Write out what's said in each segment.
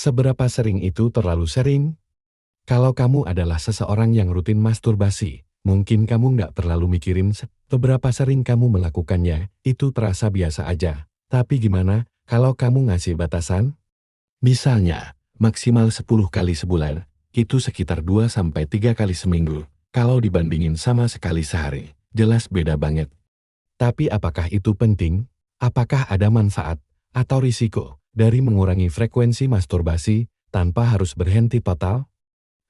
Seberapa sering itu terlalu sering? Kalau kamu adalah seseorang yang rutin masturbasi, mungkin kamu nggak terlalu mikirin seberapa sering kamu melakukannya, itu terasa biasa aja. Tapi gimana kalau kamu ngasih batasan? Misalnya, maksimal 10 kali sebulan, itu sekitar 2-3 kali seminggu. Kalau dibandingin sama sekali sehari, jelas beda banget. Tapi apakah itu penting? Apakah ada manfaat atau risiko dari mengurangi frekuensi masturbasi tanpa harus berhenti total?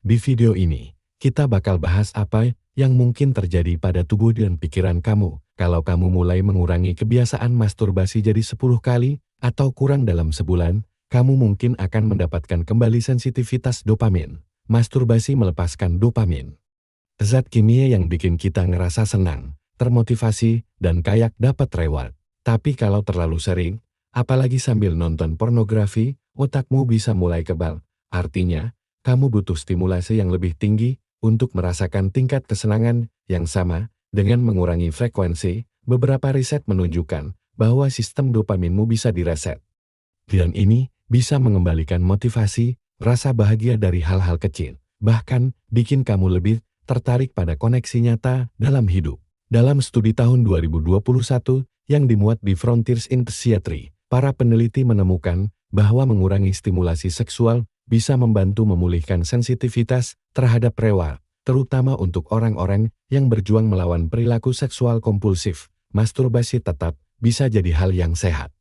Di video ini, kita bakal bahas apa yang mungkin terjadi pada tubuh dan pikiran kamu kalau kamu mulai mengurangi kebiasaan masturbasi jadi 10 kali atau kurang dalam sebulan. Kamu mungkin akan mendapatkan kembali sensitivitas dopamin. Masturbasi melepaskan dopamin, zat kimia yang bikin kita ngerasa senang, termotivasi, dan kayak dapat reward. Tapi kalau terlalu sering, apalagi sambil nonton pornografi, otakmu bisa mulai kebal. Artinya, kamu butuh stimulasi yang lebih tinggi untuk merasakan tingkat kesenangan yang sama. Dengan mengurangi frekuensi, beberapa riset menunjukkan bahwa sistem dopaminmu bisa direset. Dan ini bisa mengembalikan motivasi, rasa bahagia dari hal-hal kecil, bahkan bikin kamu lebih tertarik pada koneksi nyata dalam hidup. Dalam studi tahun 2021 yang dimuat di Frontiers in Psychiatry, para peneliti menemukan bahwa mengurangi stimulasi seksual bisa membantu memulihkan sensitivitas terhadap reward, terutama untuk orang-orang yang berjuang melawan perilaku seksual kompulsif. Masturbasi tetap bisa jadi hal yang sehat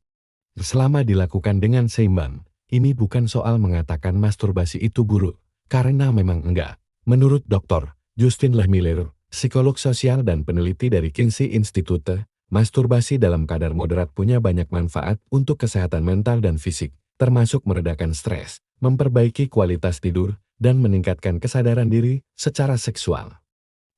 selama dilakukan dengan seimbang. Ini bukan soal mengatakan masturbasi itu buruk, karena memang enggak. Menurut Dr. Justin Lehmiller, psikolog sosial dan peneliti dari Kinsey Institute, masturbasi dalam kadar moderat punya banyak manfaat untuk kesehatan mental dan fisik, termasuk meredakan stres, memperbaiki kualitas tidur, dan meningkatkan kesadaran diri secara seksual.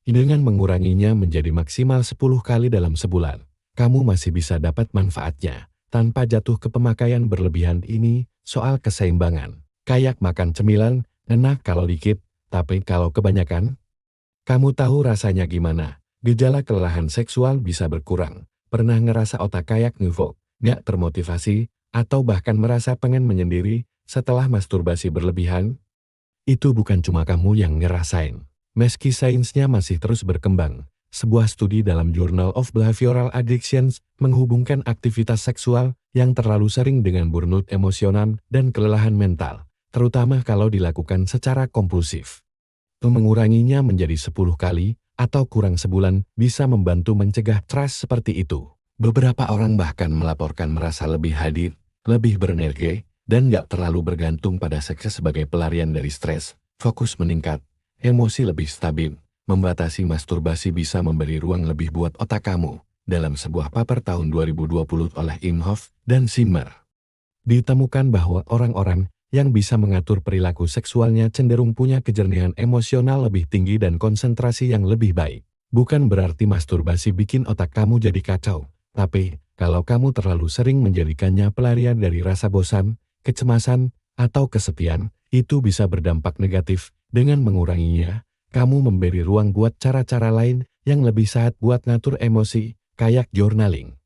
Dengan menguranginya menjadi maksimal 10 kali dalam sebulan, kamu masih bisa dapat manfaatnya tanpa jatuh ke pemakaian berlebihan. Ini soal keseimbangan. Kayak makan cemilan, enak kalau dikit, tapi kalau kebanyakan, kamu tahu rasanya gimana? Gejala kelelahan seksual bisa berkurang. Pernah ngerasa otak kayak ngevok, nggak termotivasi, atau bahkan merasa pengen menyendiri setelah masturbasi berlebihan? Itu bukan cuma kamu yang ngerasain. Meski sainsnya masih terus berkembang, sebuah studi dalam Journal of Behavioral Addictions menghubungkan aktivitas seksual yang terlalu sering dengan burnout emosional dan kelelahan mental, terutama kalau dilakukan secara kompulsif. Menguranginya menjadi 10 kali atau kurang sebulan bisa membantu mencegah stres seperti itu. Beberapa orang bahkan melaporkan merasa lebih hadir, lebih berenergi, dan nggak terlalu bergantung pada seks sebagai pelarian dari stres. Fokus meningkat, emosi lebih stabil. Membatasi masturbasi bisa memberi ruang lebih buat otak kamu. Dalam sebuah paper tahun 2020 oleh Imhoff dan Zimmer, ditemukan bahwa orang-orang yang bisa mengatur perilaku seksualnya cenderung punya kejernihan emosional lebih tinggi dan konsentrasi yang lebih baik. Bukan berarti masturbasi bikin otak kamu jadi kacau, tapi kalau kamu terlalu sering menjadikannya pelarian dari rasa bosan, kecemasan, atau kesepian, itu bisa berdampak negatif. Dengan menguranginya, kamu memberi ruang buat cara-cara lain yang lebih sehat buat ngatur emosi, kayak journaling,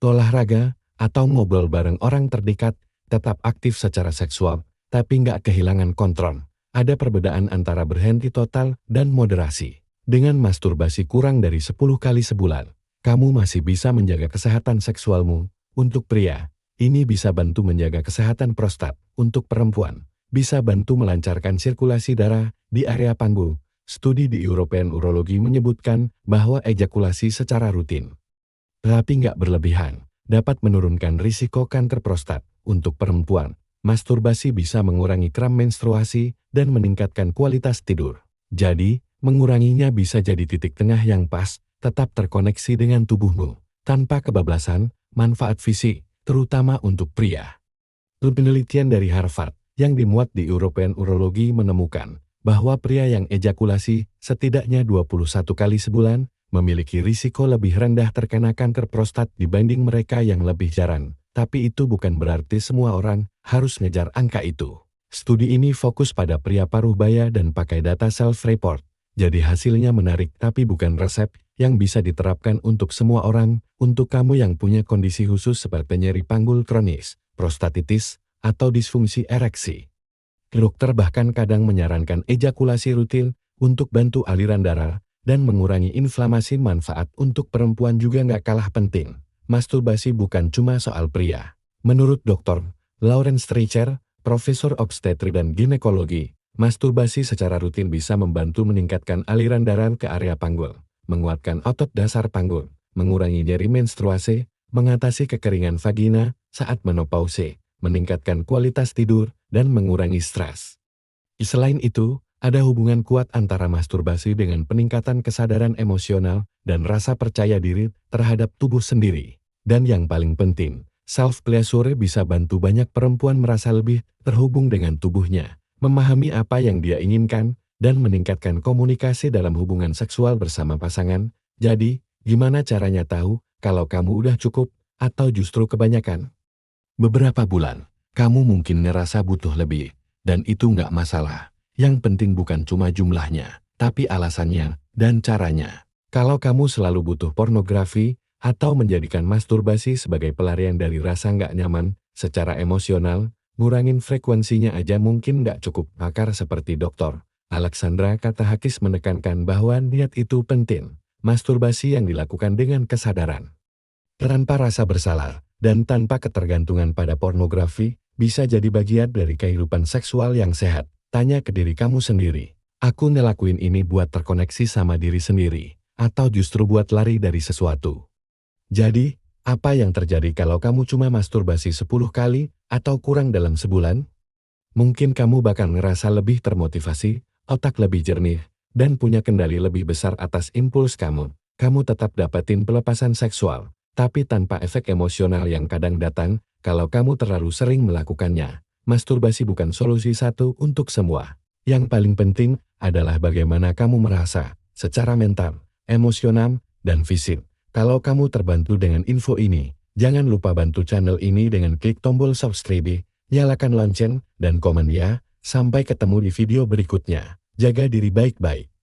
olahraga, atau ngobrol bareng orang terdekat. Tetap aktif secara seksual, tapi nggak kehilangan kontrol. Ada perbedaan antara berhenti total dan moderasi. Dengan masturbasi kurang dari 10 kali sebulan, kamu masih bisa menjaga kesehatan seksualmu. Untuk pria, ini bisa bantu menjaga kesehatan prostat. Untuk perempuan, bisa bantu melancarkan sirkulasi darah di area panggul. Studi di European Urology menyebutkan bahwa ejakulasi secara rutin, tapi nggak berlebihan, dapat menurunkan risiko kanker prostat. Untuk perempuan, masturbasi bisa mengurangi kram menstruasi dan meningkatkan kualitas tidur. Jadi, menguranginya bisa jadi titik tengah yang pas, tetap terkoneksi dengan tubuhmu, tanpa kebablasan. Manfaat fisik, terutama untuk pria. Penelitian dari Harvard yang dimuat di European Urology menemukan bahwa pria yang ejakulasi setidaknya 21 kali sebulan memiliki risiko lebih rendah terkena kanker prostat dibanding mereka yang lebih jarang. Tapi itu bukan berarti semua orang harus ngejar angka itu. Studi ini fokus pada pria paruh baya dan pakai data self-report. Jadi hasilnya menarik tapi bukan resep yang bisa diterapkan untuk semua orang. Untuk kamu yang punya kondisi khusus seperti nyeri panggul kronis, prostatitis, atau disfungsi ereksi, Dokter bahkan kadang menyarankan ejakulasi rutin untuk bantu aliran darah dan mengurangi inflamasi. Manfaat untuk perempuan juga nggak kalah penting. Masturbasi bukan cuma soal pria. Menurut Dr. Lawrence Streicher, Profesor Obstetri dan Ginekologi, masturbasi secara rutin bisa membantu meningkatkan aliran darah ke area panggul, menguatkan otot dasar panggul, mengurangi nyeri menstruasi, mengatasi kekeringan vagina saat menopause, meningkatkan kualitas tidur, dan mengurangi stres. Selain itu, ada hubungan kuat antara masturbasi dengan peningkatan kesadaran emosional dan rasa percaya diri terhadap tubuh sendiri. Dan yang paling penting, self-pleasure bisa bantu banyak perempuan merasa lebih terhubung dengan tubuhnya, memahami apa yang dia inginkan, dan meningkatkan komunikasi dalam hubungan seksual bersama pasangan. Jadi, gimana caranya tahu kalau kamu udah cukup atau justru kebanyakan? Beberapa bulan, kamu mungkin ngerasa butuh lebih, dan itu nggak masalah. Yang penting bukan cuma jumlahnya, tapi alasannya dan caranya. Kalau kamu selalu butuh pornografi, atau menjadikan masturbasi sebagai pelarian dari rasa nggak nyaman secara emosional, ngurangin frekuensinya aja mungkin nggak cukup. Pakar seperti Dr. Alexandra Katahakis menekankan bahwa niat itu penting. Masturbasi yang dilakukan dengan kesadaran, tanpa rasa bersalah, dan tanpa ketergantungan pada pornografi, bisa jadi bagian dari kehidupan seksual yang sehat. Tanya ke diri kamu sendiri, aku ngelakuin ini buat terkoneksi sama diri sendiri, atau justru buat lari dari sesuatu? Jadi, apa yang terjadi kalau kamu cuma masturbasi 10 kali, atau kurang dalam sebulan? Mungkin kamu bakal ngerasa lebih termotivasi, otak lebih jernih, dan punya kendali lebih besar atas impuls kamu. Kamu tetap dapetin pelepasan seksual, tapi tanpa efek emosional yang kadang datang kalau kamu terlalu sering melakukannya. Masturbasi bukan solusi satu untuk semua. Yang paling penting adalah bagaimana kamu merasa secara mental, emosional, dan fisik. Kalau kamu terbantu dengan info ini, jangan lupa bantu channel ini dengan klik tombol subscribe, nyalakan lonceng, dan komen ya. Sampai ketemu di video berikutnya. Jaga diri baik-baik.